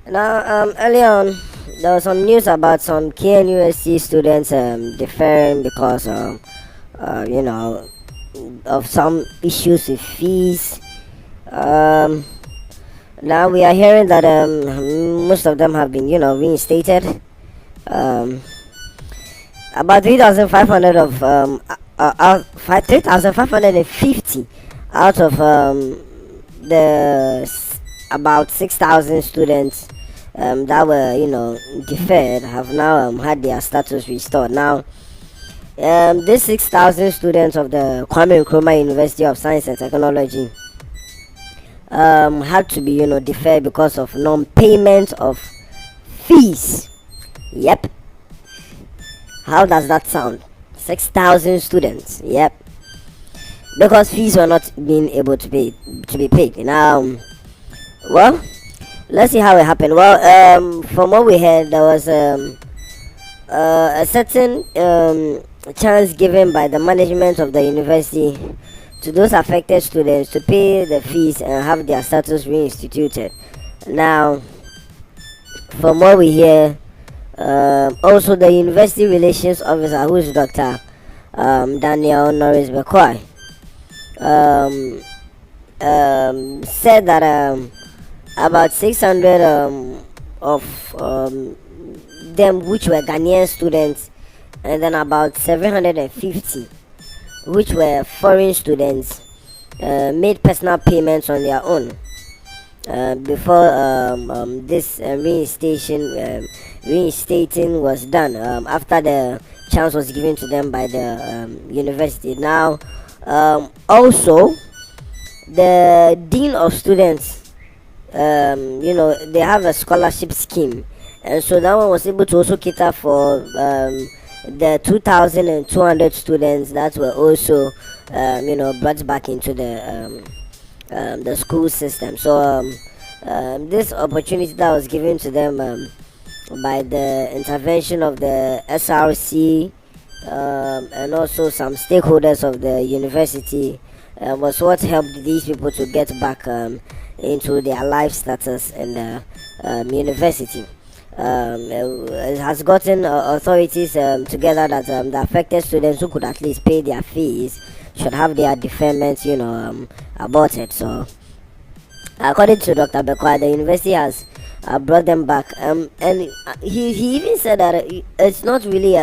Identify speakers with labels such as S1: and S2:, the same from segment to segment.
S1: Now, early on, there was some news about some KNUST students deferring because you know, of some issues with fees. Um, Now we are hearing that most of them have been, reinstated. Um, about 3,500 of 3,550 out of about 6,000 students that were, deferred have now had their status restored. Now, these 6,000 students of the Kwame Nkrumah University of Science and Technology had to be, deferred because of non-payment of fees. Yep. How does that sound? 6,000 students. Yep. Because fees were not being able to be paid. Now, well, let's see how it happened. Well, from what we heard, there was a certain chance given by the management of the university to those affected students to pay the fees and have their status reinstituted. Now, from what we hear, also the university relations officer, who is Dr. Daniel Norris Bekwai, said that about 600 of them, which were Ghanaian students, and then about 750 which were foreign students, made personal payments on their own before this reinstating was done, after the chance was given to them by the university. Now, also the dean of students, they have a scholarship scheme, and so that one was able to also cater for the 2,200 students that were also brought back into the school system. So this opportunity that was given to them by the intervention of the SRC and also some stakeholders of the university was what helped these people to get back into their life status in the university. It has gotten authorities together that the affected students who could at least pay their fees should have their deferments, aborted. So, according to Dr. Bekwa, the university has brought them back, and he even said that it's not really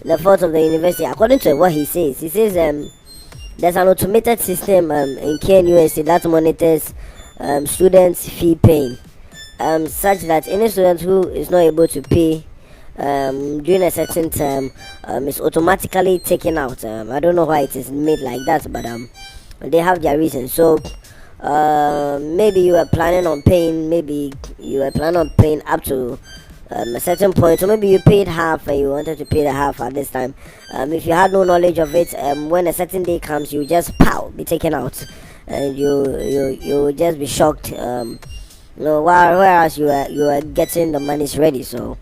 S1: the fault of the university. According to what he says, there's an automated system in KNUST that monitors students' fee paying. Such that any student who is not able to pay during a certain term is automatically taken out. I don't know why it is made like that, but they have their reasons. So maybe you were planning on paying, up to a certain point, so maybe you paid half and you wanted to pay the half at this time. If you had no knowledge of it, when a certain day comes, you just be taken out, and you just be shocked. Whereas you are getting the monies ready. So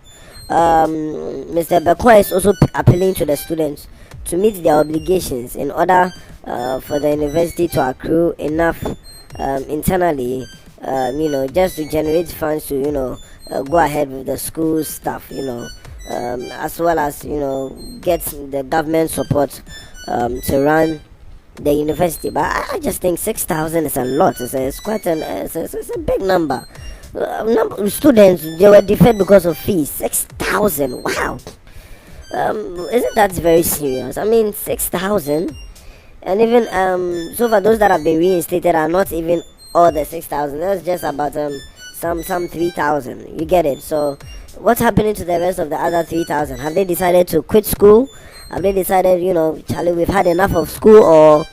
S1: Mr. Bekwa is also appealing to the students to meet their obligations in order for the university to accrue enough internally, just to generate funds to go ahead with the school stuff, as well as get the government support to run the university. But I just think 6,000 is a lot. It's quite it's a big number. Number of students, they were deferred because of fees. 6,000. Wow. Isn't that very serious? I mean, 6,000, and even so far those that have been reinstated are not even all the 6,000. That's just about some 3,000. You get it? So what's happening to the rest of the other 3,000? Have they decided to quit school? Have they decided, Charlie, we've had enough of school, or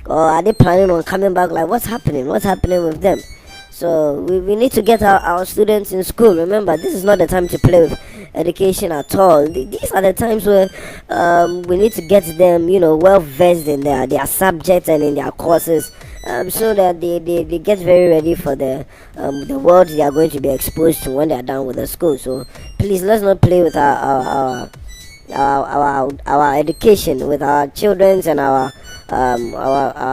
S1: are they planning on coming back? Like, what's happening? What's happening with them? So we need to get our students in school. Remember, this is not the time to play with education at all. These are the times where we need to get them, well versed in their subjects and in their courses, so that they get very ready for the world they are going to be exposed to when they are done with the school. So please, let's not play with our education, with our children's and our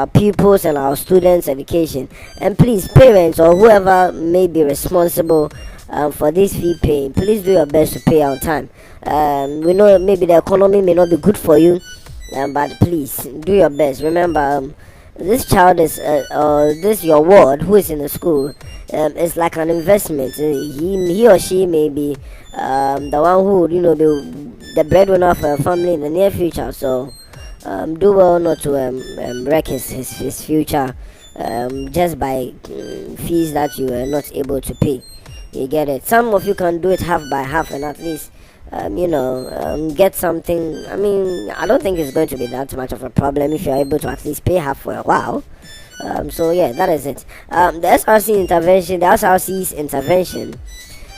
S1: pupils and our students' education. And please, parents or whoever may be responsible for this fee paying, please do your best to pay on time. We know maybe the economy may not be good for you, but please do your best. Remember, this child is this your ward who is in the school, is like an investment. He or she may be the one who would, be the breadwinner of a family in the near future. So do well not to wreck his future just by fees that you are not able to pay. You get it? Some of you can do it half by half and at least get something. I mean, I don't think it's going to be that much of a problem if you're able to at least pay half for a while. So yeah, that is it. The SRC's intervention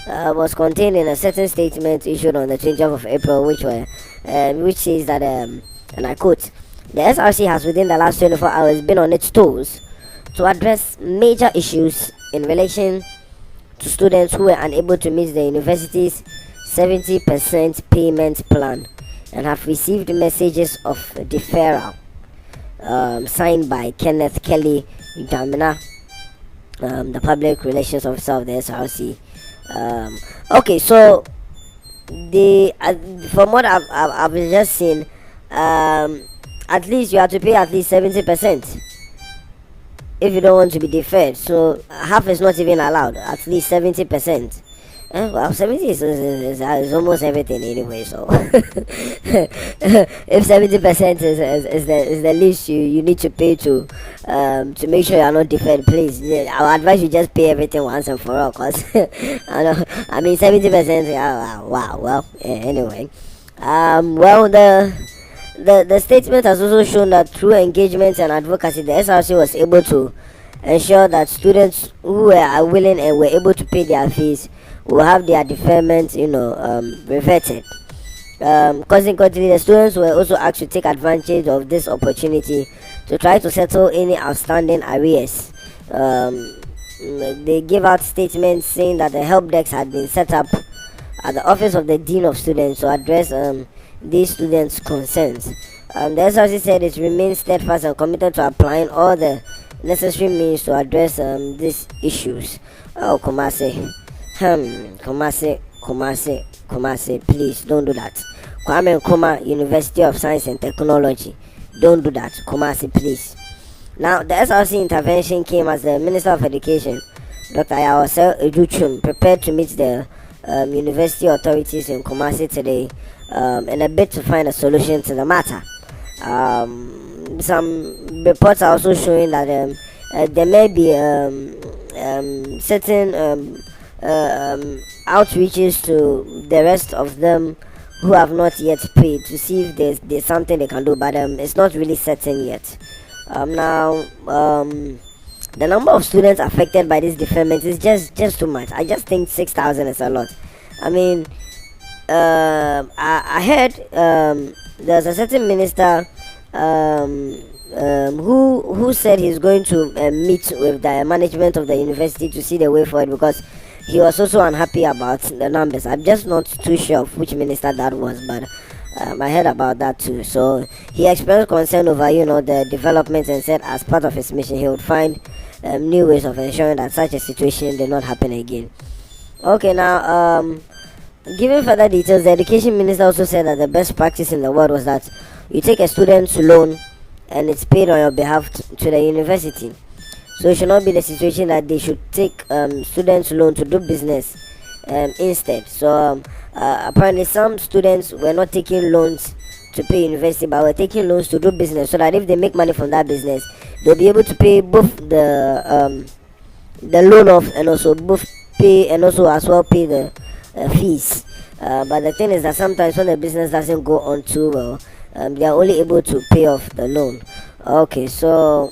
S1: was contained in a certain statement issued on the 20th of April, which says that, and I quote, the SRC has within the last 24 hours been on its toes to address major issues in relation to students who were unable to meet the university's 70% payment plan and have received messages of deferral signed by Kenneth Kelly Damina, the public relations officer of the SRC. Okay, so from what I've just seen, at least you have to pay at least 70% if you don't want to be deferred. So half is not even allowed, at least 70%. Well, 70 is almost everything anyway. So if 70% is the least you need to pay to make sure you are not deferred, please, I would advise you just pay everything once and for all. Cause I mean 70%. Wow. Well, anyway, well, the statement has also shown that through engagement and advocacy, the SRC was able to ensure that students who were willing and were able to pay their fees will have their deferment, reverted. Consequently, the students were also asked to take advantage of this opportunity to try to settle any outstanding arrears. They gave out statements saying that the help desk had been set up at the office of the Dean of Students to address these students' concerns. The SRC said it remains steadfast and committed to applying all the necessary means to address these issues. Oh, Kumasi, please don't do that. Kwame Nkrumah University of Science and Technology, don't do that. Kumasi, please. Now, the SRC intervention came as the Minister of Education, Dr. Ayawase Ejuchum, prepared to meet the university authorities in Kumasi today in a bid to find a solution to the matter. Some reports are also showing that there may be certain outreaches to the rest of them who have not yet paid to see if there's something they can do, but it's not really certain yet. Now, the number of students affected by this deferment is just too much. I just think 6,000 is a lot. I mean, I heard there's a certain minister who said he's going to meet with the management of the university to see the way forward, because he was also unhappy about the numbers. I'm just not too sure of which minister that was, but I heard about that too. So he expressed concern over the developments and said as part of his mission he would find new ways of ensuring that such a situation did not happen again. Okay, now giving further details, the education minister also said that the best practice in the world was that you take a student's loan and it's paid on your behalf to the university. So it should not be the situation that they should take students' loan to do business instead. So apparently some students were not taking loans to pay university, but were taking loans to do business, so that if they make money from that business, they'll be able to pay both the loan off and also as well pay the fees. But the thing is that sometimes when the business doesn't go on too well, they are only able to pay off the loan. Okay, so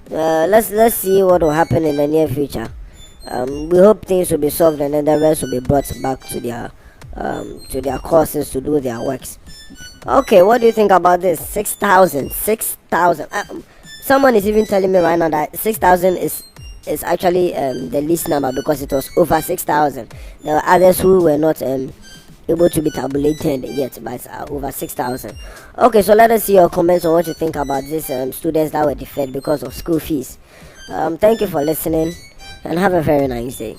S1: let's see what will happen in the near future. We hope things will be solved and then the rest will be brought back to their courses to do their works. Okay, what do you think about this? 6,000. Someone is even telling me right now that 6,000 is actually the least number, because it was over 6,000. There were others who were not able to be tabulated yet, but over 6,000. Okay, so let us see your comments on what you think about these students that were deferred because of school fees. Thank you for listening and have a very nice day.